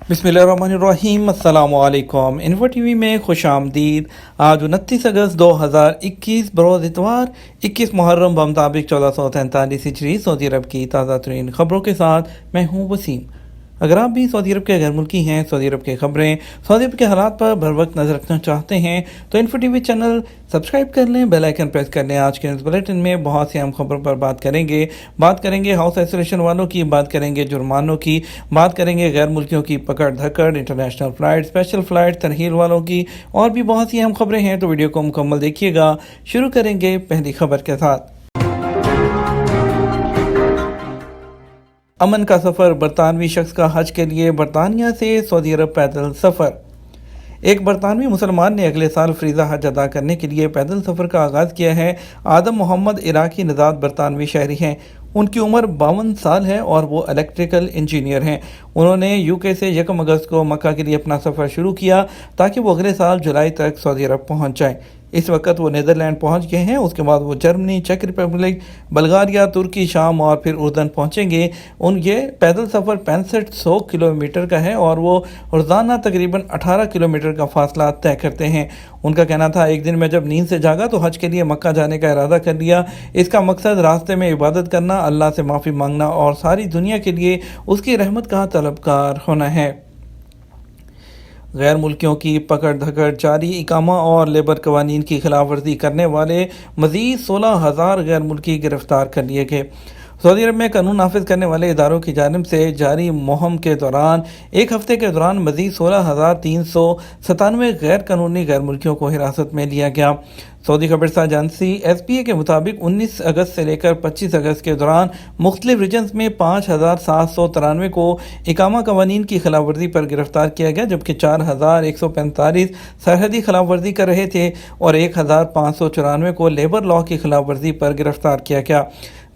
बिस्मिल्लाहिर्रहमानिर्रहीम। अस्सलाम वालेकुम। इन्फो टीवी में खुश आमदीद। आज 29 अगस्त 2021 बरोज़ इतवार 21 मुहर्रम बमुताबिक 1443 हिजरी सऊदी अरब की ताज़ा तरीन खबरों के साथ मैं हूँ वसीम। अगर आप भी सऊदी अरब के गैर मुल्की हैं, सऊदी अरब की खबरें, सऊदी अरब के हालात पर बर वक्त नज़र रखना चाहते हैं तो इन्फो टीवी चैनल सब्सक्राइब कर लें, बेल आइकन प्रेस कर लें। आज के न्यूज़ बुलेटिन में बहुत सी अहम खबरों पर बात करेंगे हाउस आइसोलेशन वालों की, बात करेंगे जुर्मानों की, बात करेंगे गैर मुल्कियों की पकड़ धकड़, इंटरनेशनल फ़्लाइट, स्पेशल फ़्लाइट, तरहील वालों की और भी बहुत सी अहम खबरें हैं। तो वीडियो को मुकम्मल देखिएगा। शुरू करेंगे पहली खबर के साथ। अमन का सफ़र, बरतानवी शख्स का हज के लिए बरतानिया से सऊदी अरब पैदल सफ़र। एक बरतानवी मुसलमान ने अगले साल फ्रीज़ा हज अदा करने के लिए पैदल सफ़र का आगाज़ किया है। आदम मोहम्मद इराकी निजात बरतानवी शहरी हैं। उनकी उम्र 52 साल है और वो इलेक्ट्रिकल इंजीनियर हैं। उन्होंने यूके से 1 अगस्त को मक्का के लिए अपना सफ़र शुरू किया ताकि वो अगले साल जुलाई तक सऊदी अरब पहुंच जाएं। इस वक्त वो नीदरलैंड पहुंच गए हैं। उसके बाद वो जर्मनी, चेक रिपब्लिक, बल्गारिया, तुर्की, शाम और फिर उर्दन पहुंचेंगे। ये पैदल सफ़र 6500 किलोमीटर का है और वो रोज़ाना तकरीबन 18 किलोमीटर का फासला तय करते हैं। उनका कहना था, एक दिन मैं जब नींद से जागा तो हज के लिए मक्का जाने का इरादा कर लिया। इसका मकसद रास्ते में इबादत करना, अल्लाह से माफ़ी मांगना और सारी दुनिया के लिए उसकी रहमत का तलबगार होना है। गैर मुल्कियों की पकड़ धकड़ जारी। इकामा और लेबर कवानीन की खिलाफ वर्जी करने वाले मज़ीद 16,000 गैर मुल्की गिरफ्तार कर लिए गए। सऊदी अरब में कानून नाफिज करने वाले इदारों की जानिब से जारी मुहिम के दौरान एक हफ्ते के दौरान मज़ीद 16,397 गैर कानूनी गैर मुल्कियों को हिरासत में लिया गया। सऊदी खबरसा एजेंसी SPA के मुताबिक 19 अगस्त से लेकर 25 अगस्त के दौरान मुख्तलिफ रीजन्स में 5,793 को इकामा कवानीन की खिलाफ वर्जी पर गिरफ्तार किया गया, जबकि 4,145 सरहदी खिलाफ वर्जी कर रहे थे और 1,594 को लेबर लॉ की खिलाफ वर्जी पर गिरफ्तार किया गया।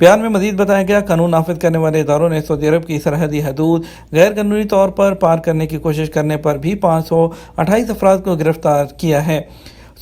बयान में मजीद बताया गया, कानून नाफिज करने वाले इदारों ने सऊदी अरब की सरहदी हदूद गैर कानूनी तौर पर पार करने की कोशिश करने पर भी 528 अफराद को गिरफ्तार किया है।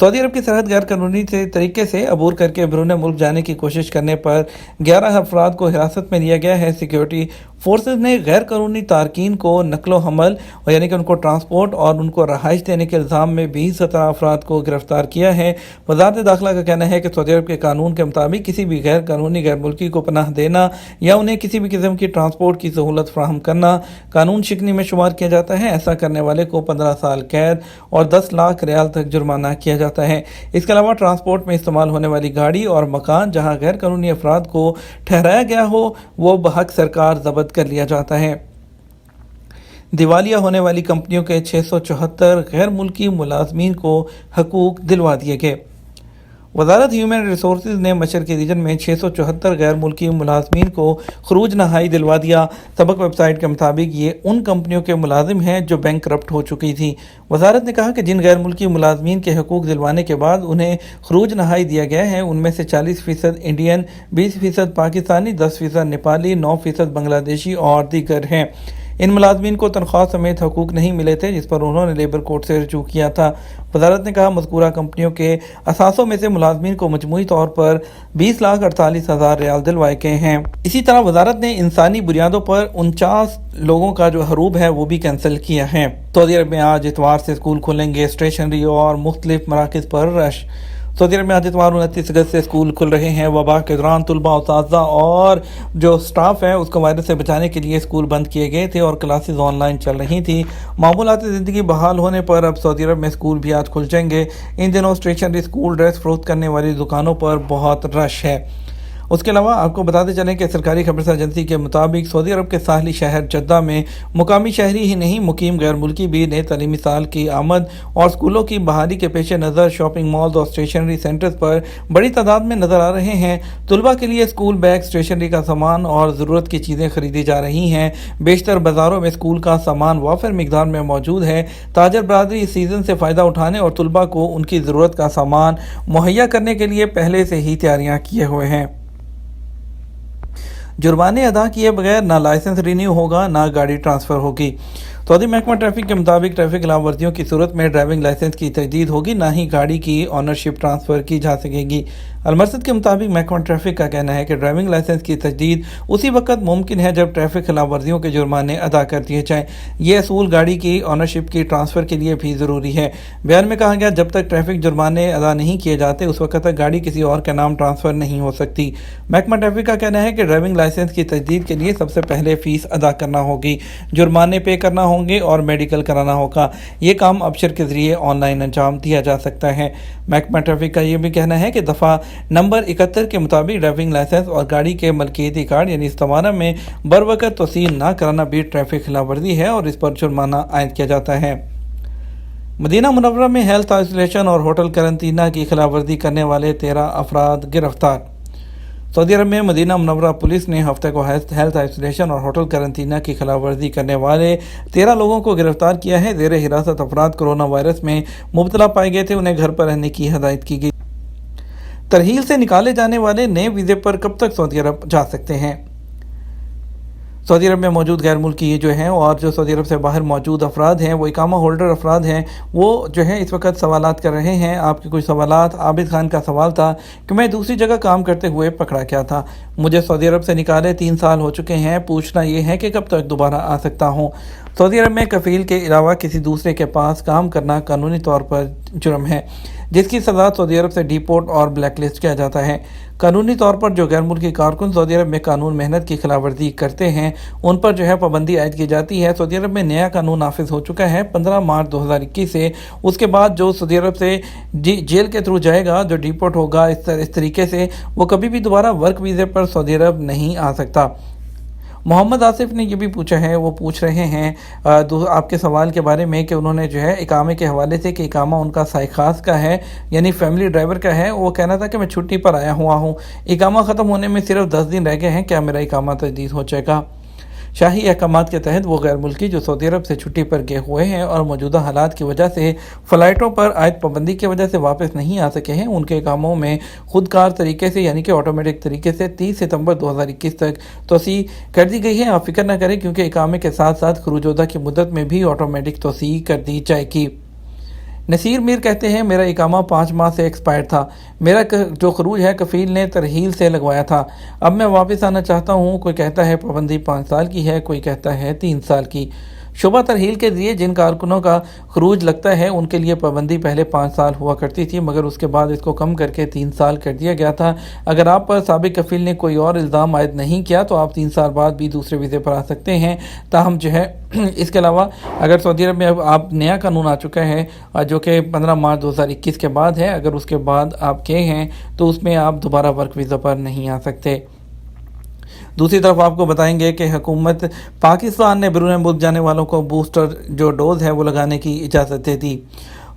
सऊदी अरब की सरहद गैर कानूनी तरीके से अबूर करके बैरून मुल्क जाने की कोशिश करने पर 11 अफराद को हिरासत में लिया गया है। सिक्योरिटी फोर्सेज ने गैर कानूनी तारकीन को नकलो हमल यानी कि उनको ट्रांसपोर्ट और उनको रहाइश देने के इल्ज़ाम में 17 अफराद को गिरफ्तार किया है। वज़ारत दाखिला का कहना है कि सऊदी अरब के कानून के मुताबिक किसी भी गैर कानूनी गैर मुल्की को पनाह देना या उन्हें किसी भी किस्म की ट्रांसपोर्ट की सहूलत फराहम करना कानून शिकनी में शुमार किया जाता है। ऐसा करने वाले को 15 साल कैद और 10 लाख रियाल तक जुर्माना किया जाता है। इसके अलावा ट्रांसपोर्ट में इस्तेमाल होने वाली गाड़ी और मकान जहां गैर कानूनी अफराद को ठहराया गया हो वो बहक सरकार जब्त कर लिया जाता है। दिवालिया होने वाली कंपनियों के 674 गैर मुल्की मुलाजमीन को हकूक दिलवा दिए गए। वजारत ह्यूमन रिसोर्सेज ने मशर के रीजन में 674 गैर मुल्की मुलाजमीन को खरूज नहाई दिलवा दिया। सबक वेबसाइट के मुताबिक ये उन कंपनियों के मुलाजिम हैं जो बैंक करप्ट हो चुकी थी। वजारत ने कहा कि जिन गैर मुल्की मुलाजमीन के हकूक दिलवाने के बाद उन्हें खरूज नहाई दिया गया है उनमें से 40% इंडियन, 20% पाकिस्तानी, 10% नेपाली, 9% बांग्लादेशी और दीगर हैं। इन मुलाजमीन को तनख्वाह समेत हकूक नहीं मिले थे, जिस पर उन्होंने लेबर कोर्ट से रजू किया था। वजारत ने कहा, मज़कूरा कंपनियों के असासों में से मुलाजमीन को मजमूई तौर पर 20,48,000 रियाल दिलवाए गए हैं। इसी तरह वजारत ने इंसानी बुनियादों पर 49 लोगों का जो हरूब है वो भी कैंसिल किया है। सऊदी अरब में आज इतवार से स्कूल खुलेंगे। स्टेशनरी और मुख्तलिफ मराकज़ पर रश। सऊदी अरब में आज इतवार 29 अगस्त से स्कूल खुल रहे हैं। वबा के दौरान तलबा, उस्ताज़ा और जो स्टाफ है उसको वायरस से बचाने के लिए स्कूल बंद किए गए थे और क्लासेस ऑनलाइन चल रही थी। मामूलात ज़िंदगी बहाल होने पर अब सऊदी अरब में स्कूल भी आज खुल जाएंगे। इन दिनों स्टेशनरी, स्कूल ड्रेस फरोख्त करने वाली दुकानों पर बहुत रश है। उसके अलावा आपको बताते चलें कि सरकारी खबरसा एजेंसी के मुताबिक सऊदी अरब के साहली शहर जद्दा में मुकामी शहरी ही नहीं मुकीम गैर मुल्की भी नए तालीमी साल की आमद और स्कूलों की बहाली के पेश नज़र शॉपिंग मॉल्स और स्टेशनरी सेंटर्स पर बड़ी तादाद में नज़र आ रहे हैं। तलबा के लिए स्कूल बैग, स्टेशनरी का सामान और ज़रूरत की चीज़ें खरीदी जा रही हैं। बेशतर बाज़ारों में स्कूल का सामान वाफिर मिकदार में मौजूद है। ताजर बरादरी इस सीज़न से फ़ायदा उठाने और तलबा को उनकी ज़रूरत का सामान मुहैया करने के लिए पहले से ही तैयारियाँ किए हुए हैं। जुर्माने अदा किए बगैर ना लाइसेंस रिन्यू होगा ना गाड़ी ट्रांसफ़र होगी। सऊदी महकमा ट्रैफिक के मुताबिक ट्रैफिक खिलाफ वर्जियों की सूरत में ड्राइविंग लाइसेंस की तजदीद होगी, ना ही गाड़ी की ऑनरशिप ट्रांसफ़र की जा सकेगी। अलमरसद के मुताबिक महकमा ट्रैफिक का कहना है कि ड्राइविंग लाइसेंस की तजदीद उसी वक्त मुमकिन है जब ट्रैफिक खिलाफ वर्जियों के जुर्माने अदा कर दिए जाएँ। ये असूल गाड़ी की ऑनरशिप की ट्रांसफ़र के लिए भी ज़रूरी है। बयान में कहा गया, जब तक ट्रैफिक जुर्माने अदा नहीं किए जाते उस वक्त तक गाड़ी किसी और का नाम ट्रांसफ़र नहीं हो सकती। महकमा ट्रैफिक का कहना है कि ड्राइविंग लाइसेंस की तजदीद के लिए सबसे पहले फ़ीस अदा करना होगी, जुर्माने पे करना होंगे और मेडिकल कराना होगा। ये काम अबशर के ज़रिए ऑनलाइन अंजाम दिया जा सकता है। महकमा ट्रैफिक का ये भी कहना है कि दफ़ा नंबर 71 के मुताबिक ड्राइविंग लाइसेंस और गाड़ी के मलकियती कार्ड यानी इस्तेमाल में बरवकत तौसील ना कराना भी ट्रैफिक खिलाफ वर्जी है और इस पर जुर्माना आयद किया जाता है। मदीना मुनव्वरा में हेल्थ आइसोलेशन और होटल करंतना की खिलाफ वर्जी करने वाले 13 अफराद गिरफ्तार। सऊदी अरब में मदीना मुनव्वरा पुलिस ने हफ्ते को हेल्थ आइसोलेशन और होटल करंतना की खिलाफ वर्जी करने वाले 13 लोगों को गिरफ्तार किया है। ज़ेर हिरासत अफराद कोरोना वायरस में मुब्तला पाए गए थे, उन्हें घर पर रहने की हदायत की गई। तरहील से निकाले जाने वाले नए वीज़े पर कब तक सऊदी अरब जा सकते हैं? सऊदी अरब में मौजूद गैर मुल्की ये जो हैं और जो सऊदी अरब से बाहर मौजूद अफराद हैं, वो इकामा होल्डर अफराद हैं, वो जो है इस वक्त सवालात कर रहे हैं। आपके कुछ सवालात। आबिद खान का सवाल था कि मैं दूसरी जगह काम करते हुए पकड़ा क्या था, मुझे सऊदी अरब से निकाले 3 साल हो चुके हैं, पूछना ये है कि कब तक दोबारा आ सकता हूँ। सऊदी अरब में कफ़ील के अलावा किसी दूसरे के पास काम करना कानूनी तौर पर जुर्म है, जिसकी सज़ा सऊदी अरब से डिपोर्ट और ब्लैक लिस्ट किया जाता है। कानूनी तौर पर जो गैर मुल्की कारकुन सऊदी अरब में कानून मेहनत की खिलाफ वर्जी करते हैं उन पर जो है पाबंदी आयद की जाती है। सऊदी अरब में नया कानून नाफिज हो चुका है 15 मार्च 2021 से। उसके बाद जो सऊदी अरब से जेल के थ्रू जाएगा, जो डिपोर्ट होगा इस तरीके से, वो कभी भी दोबारा वर्क वीज़े पर सऊदी अरब नहीं आ सकता। मोहम्मद आसिफ ने ये भी पूछा है, वो पूछ रहे हैं आपके सवाल के बारे में कि उन्होंने जो है इकामे के हवाले से कि इकामा उनका साइखास का है यानी फैमिली ड्राइवर का है। वो कहना था कि मैं छुट्टी पर आया हुआ हूँ, इकामा ख़त्म होने में सिर्फ 10 दिन रह गए हैं, क्या मेरा इकामा तजदीद हो जाएगा? शाही अहकामात के तहत वो गैर मुल्की जो सऊदी अरब से छुट्टी पर गए हुए हैं और मौजूदा हालात की वजह से फ़्लाइटों पर आयद पाबंदी की वजह से वापस नहीं आ सके हैं, उनके कामों में खुदकार तरीके से यानी कि ऑटोमेटिक तरीके से 30 सितंबर 2021 तक तोसी कर दी गई है। आप फिक्र न करें क्योंकि इकामे के साथ साथ खरूजोदा की मुद्दत में भी ऑटोमेटिक तोसी कर दी जाएगी। नसीर मीर कहते हैं, मेरा इकामा 5 माह से एक्सपायर्ड था, मेरा जो खरूज है कफ़ील ने तरहील से लगवाया था, अब मैं वापस आना चाहता हूँ। कोई कहता है पाबंदी 5 साल की है, कोई कहता है 3 साल की। शुबा तरहील के ज़रिए जिन कारकुनों का खरूज लगता है उनके लिए पाबंदी पहले 5 साल हुआ करती थी, मगर उसके बाद इसको कम करके 3 साल कर दिया गया था। अगर आप पर साबिक कफ़ील ने कोई और इल्ज़ाम आयद नहीं किया तो आप 3 साल बाद भी दूसरे वीज़े पर आ सकते हैं। ताहम जो है इसके अलावा अगर सऊदी अरब में अब आप नया कानून आ चुका है जो कि 15 मार्च 2021 के बाद है, अगर उसके बाद आप गए हैं तो उसमें आप दोबारा वर्क वीज़ा पर नहीं आ सकते। दूसरी तरफ आपको बताएंगे कि हुकूमत पाकिस्तान ने बैरून मुल्क जाने वालों को बूस्टर जो डोज है वो लगाने की इजाज़त दे दी।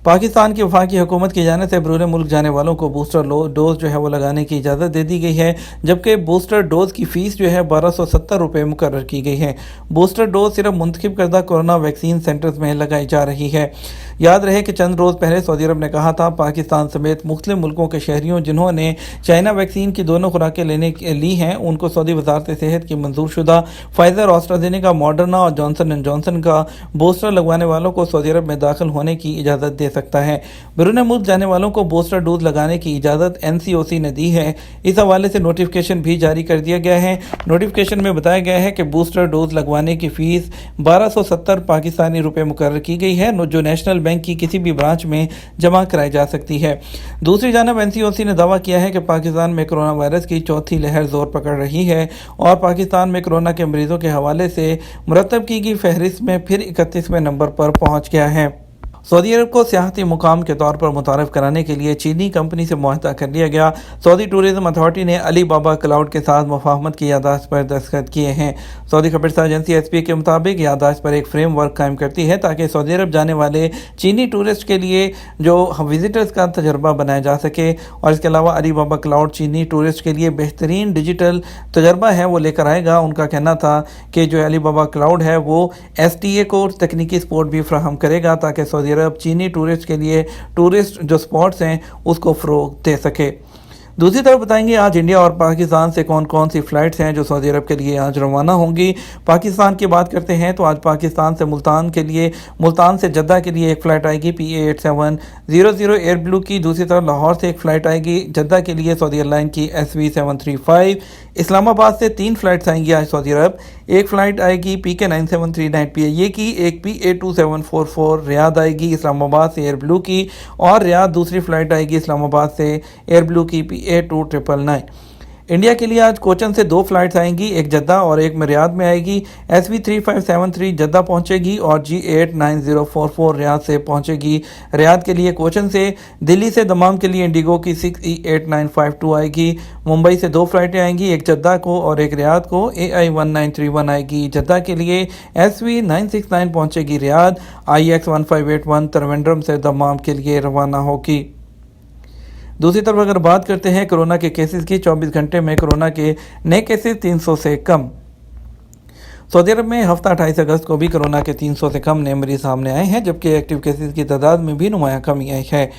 पाकिस्तान की वफाकी हुकूमत की जाने से बैरून मुल्क जाने वालों को बूस्टर डोज जो है वो लगाने की इजाज़त दे दी गई है, जबकि बूस्टर डोज की फ़ीस जो है 1270 रुपये मुकर्रर की गई है। बूस्टर डोज सिर्फ मुंतखब करदा कोरोना वैक्सीन सेंटर्स में लगाई जा रही है। याद रहे कि चंद रोज़ पहले सऊदी अरब ने कहा था पाकिस्तान समेत मुख्तलिफ मुल्कों के शहरियों जिन्होंने चाइना वैक्सीन की दोनों खुराकें ली हैं उनको सऊदी वजारत सेहत की मंजूर शुदा फाइज़र, ऑस्ट्राजेनेका, मॉडर्ना और जॉनसन एंड जॉनसन का बूस्टर लगवाने वालों को सऊदी अरब में दाखिल होने की इजाज़त दे सकता है। बैरून मुल्क जाने वालों को बूस्टर डोज लगाने की इजाज़त NCOC ने दी है। इस हवाले से नोटिफिकेशन भी जारी कर दिया गया है। नोटिफिकेशन में बताया गया है कि बूस्टर डोज लगवाने की फ़ीस 1270 पाकिस्तानी रुपये मुकर्रर की गई है, जो नेशनल बैंक की किसी भी ब्रांच में जमा कराई जा सकती है। दूसरी जानब NCOC ने दावा किया है कि पाकिस्तान में कोरोना वायरस की चौथी लहर जोर पकड़ रही है और पाकिस्तान में कोरोना के मरीजों के हवाले से मुरतब की गई फहरिस्त में फिर 31वें नंबर पर पहुंच गया है। सऊदी अरब को सियाहती मुकाम के तौर पर मुतारफ़ कराने के लिए चीनी कंपनी से मुआहदा कर लिया गया। सऊदी टूरिज़्म अथॉरिटी ने अली बाबा क्लाउड के साथ मुफाहमत की यादाश्त पर दस्तखत किए हैं। सऊदी खबरसार एजेंसी SP के मुताबिक यादाश्त पर एक फ्रेम वर्क कायम करती है ताकि सऊदी अरब जाने वाले चीनी टूरिस्ट के लिए जो विजिटर्स का तजर्बा बनाया जा सके, और इसके अलावा अली बाबा क्लाउड चीनी टूरिस्ट के लिए बेहतरीन डिजिटल तजर्बा है वो लेकर आएगा। उनका कहना था कि जो अली बाबा क्लाउड है वो STA को तकनीकी सपोर्ट भी फ्राहम करेगा ताकि सऊदी अरब चीनी टूरिस्ट के लिए टूरिस्ट जो स्पॉट्स हैं उसको फ़रोग़ दे सके। दूसरी तरफ बताएंगे आज इंडिया और पाकिस्तान से कौन कौन सी फ़्लाइट्स हैं जो सऊदी अरब के लिए आज रवाना होंगी। पाकिस्तान की बात करते हैं तो आज पाकिस्तान से मुल्तान से जद्दा के लिए एक फ़्लाइट आएगी PA8700 एयर ब्लू की। दूसरी तरफ लाहौर से एक फ़्लाइट आएगी जद्दा के लिए सऊदी एयरलाइन की SV735। इस्लामाबाद से 3 फ़्लाइट्स आएंगी आज सऊदी अरब। एक फ़्लाइट आएगी PK9739 PIA की, एक PA2744 रियाद आएगी इस्लामाबाद से एयर ब्लू की, और रियाद दूसरी फ़्लाइट आएगी इस्लामाबाद से एयर ब्लू की PA2999। इंडिया के लिए आज कोचन से 2 फ़्लाइट्स आएंगी, एक जद्दा और एक रियाद में आएगी। SV3573 जद्दा पहुंचेगी और G89044 रियाद से पहुंचेगी। रियाद के लिए कोचन से। दिल्ली से दमाम के लिए इंडिगो की 6E8952 आएगी। मुंबई से 2 फ़्लाइटें आएंगी, एक जद्दा को और एक रियाद को। AI1931 आएगी जद्दा के लिए। SV969 पहुंचेगी रियाद। IX1581 त्रिवेंद्रम से दमाम के लिए रवाना होगी। दूसरी तरफ अगर बात करते हैं कोरोना के केसेस की, 24 घंटे में कोरोना के नए केसेस 300 से कम। सऊदी अरब में हफ्ता 28 अगस्त को भी कोरोना के 300 से कम नए मरीज सामने आए हैं, जबकि एक्टिव केसेस की तादाद में भी नुमायां कमी आई है।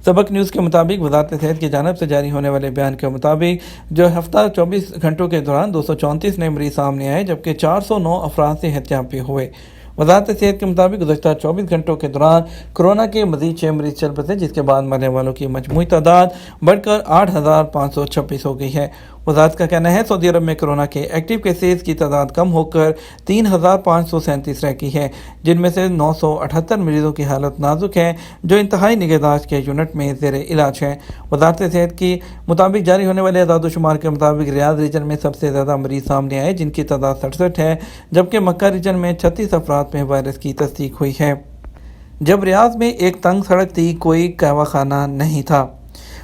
सबक न्यूज़ के मुताबिक वज़ारत सेहत की जानिब से जारी होने वाले बयान के मुताबिक जो हफ्ता 24 घंटों के दौरान 234 नए मरीज सामने आए, जबकि 409 अफराद सेहतयाब भी हुए। वज़ारत सेहत के मुताबिक गुज़श्ता 24 घंटों के दौरान कोरोना के मज़ीद 6 मरीज चल बसे, जिसके बाद मरने वालों की मजमूई तादाद बढ़कर 8526 हो गई है। वज़ारत का कहना है सऊदी अरब में कोरोना के एक्टिव केसेस की तादाद कम होकर 3537 रह गई है, जिनमें से 978 मरीजों की हालत नाजुक है, जो इंतहाई निगहदाश्त के यूनिट में ज़ेर इलाज हैं। वज़ारत सेहत की मुताबिक जारी होने वाले अदाद-ओ-शुमार के मुताबिक रियाद रीजन में सबसे ज़्यादा मरीज सामने आए, जिनकी तादाद 67 है, जबकि मक्का रीजन में 36 अफराद में वायरस की तस्दीक हुई है। जब रियाद में एक तंग सड़क थी, कोई कहवाखाना नहीं था।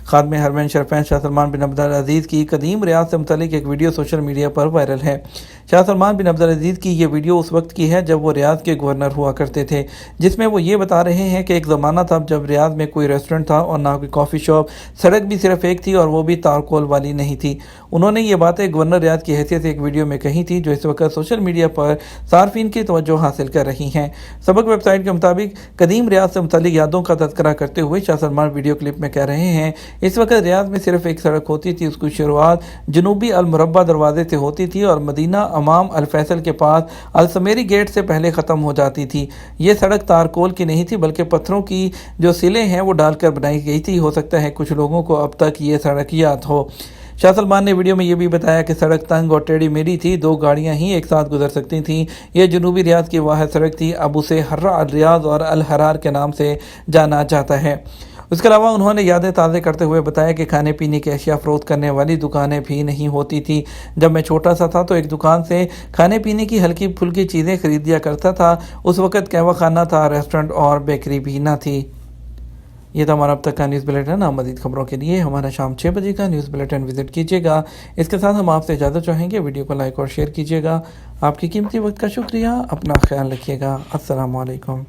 खादम हरमैन शरफैन शाह सलमान बिन अब्दुल अजीज़ की कदीम रियाद से मुतल्लिक एक वीडियो सोशल मीडिया पर वायरल है। शाह सलमान बिन अब्दुल अजीज़ की ये वीडियो उस वक्त की है जब वो रियाद के गवर्नर हुआ करते थे, जिसमें वो ये बता रहे हैं कि एक ज़माना था जब रियाद में कोई रेस्टोरेंट था और ना कोई कॉफ़ी शॉप, सड़क भी सिर्फ एक थी और वो भी तारकोल वाली नहीं थी। उन्होंने ये बातें गवर्नर रियाद की हैसियत से एक वीडियो में कही थी, जो इस वक्त सोशल मीडिया पर सार्फिन की तवज्जो हासिल कर रही हैं। सबक वेबसाइट के मुताबिक कदीम रियाद से मुतल्लिक यादों का तज़किरा करते हुए शाह सलमान वीडियो क्लिप में कह रहे हैं, इस वक्त रियाद में सिर्फ एक सड़क होती थी, उसकी शुरुआत जनूबी अल मुरब्बा दरवाजे से होती थी और मदीना अमाम अल फैसल के पास अल समेरी गेट से पहले ख़त्म हो जाती थी। ये सड़क तारकोल की नहीं थी, बल्कि पत्थरों की जो सिले हैं वो डालकर बनाई गई थी। हो सकता है कुछ लोगों को अब तक ये सड़क याद हो। शाह सलमान ने वीडियो में ये भी बताया कि सड़क तंग और टेढ़ी मेढ़ी थी, 2 गाड़ियां ही एक साथ गुजर सकती थीं। यह जनूबी रियाद की वाहिद सड़क थी। अब उसे हर्रा अल रियाद और अल हरार के नाम से जाना जाता है। उसके अलावा उन्होंने यादें ताज़े करते हुए बताया कि खाने पीने की अशिया फ़रोख्त करने वाली दुकानें भी नहीं होती थी। जब मैं छोटा सा था तो एक दुकान से खाने पीने की हल्की फुल्की चीज़ें खरीद दिया करता था। उस वक़्त कहवा खाना था, रेस्टोरेंट और बेकरी भी ना थी। ये था हमारा अब तक का न्यूज़ बुलेटिन। आप मज़ीद खबरों के लिए हमारा शाम 6 बजे का न्यूज़ बुलेटिन विज़िट कीजिएगा। इसके साथ हम आपसे इजाज़त चाहेंगे। वीडियो को लाइक और शेयर कीजिएगा। आपकी कीमती वक्त का शुक्रिया। अपना ख्याल रखिएगा। अस्सलामु अलैकुम।